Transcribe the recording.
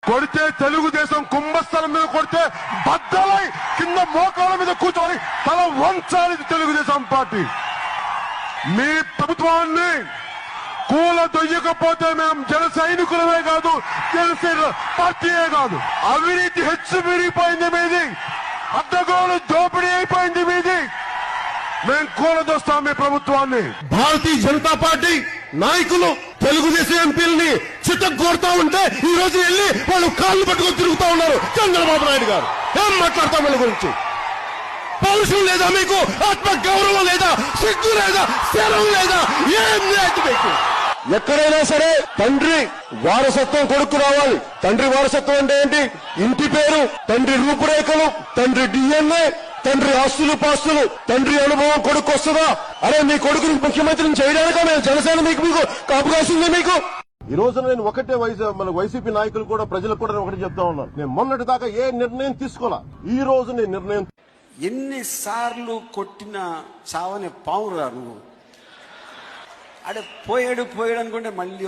కొడితే తెలుగుదేశం కుంభస్థలం మీద కొడితే బద్దలై కింద మోకాల మీద కూర్చొని తల వంచాలి తెలుగుదేశం పార్టీ. మీ ప్రభుత్వాన్ని కూలదొయ్యకపోతే మేము జన సైనికులమే కాదు, జనసేన పార్టీయే కాదు. అవినీతి హెచ్చు పెరిగిపోయింది మీది, అడ్డగోలు దోపిడీ అయిపోయింది మీది. మేము కూలదొస్తాం మీ ప్రభుత్వాన్ని. భారతీయ జనతా పార్టీ నాయకులు తెలుగుదేశం ఎంపీలని చిత్తగొడతా ఉంటే ఈ రోజు వెళ్ళి వాళ్ళు కాళ్ళు పట్టుకొని తిరుగుతా ఉన్నారు. చంద్రబాబు నాయుడు గారు ఏం మాట్లాడతాం వీళ్ళ గురించి? పౌరుషం లేదా మీకు? ఆత్మ గౌరవం లేదా? సిగ్గు లేదా? శరం లేదా? ఏం లేదు మీకు? ఎక్కడైనా సరే తండ్రి వారసత్వం కొడుకు రావాలి. తండ్రి వారసత్వం అంటే ఏంటి? ఇంటి పేరు, తండ్రి రూపురేఖలు, తండ్రి డిఎన్ఏ, తండ్రి ఆస్తులు పాస్తులు, తండ్రి అనుభవం కొడుకు వస్తుందా? అరే మీ కొడుకుని ముఖ్యమంత్రిని చేయడానికా మేము జనసేన మీకు అవకాశం ఉంది మీకు? ఈ రోజున నేను ఒకటే మన వైసీపీ నాయకులు కూడా ప్రజలకు కూడా ఒకటి చెప్తా ఉన్నాను. నేను మొన్నటి దాకా ఏ నిర్ణయం తీసుకోవాలా, ఈ రోజు నేను నిర్ణయం. ఎన్నిసార్లు కొట్టిన చావని పావురా నువ్వు. అడే పోయాడు అనుకుంటే మళ్ళీ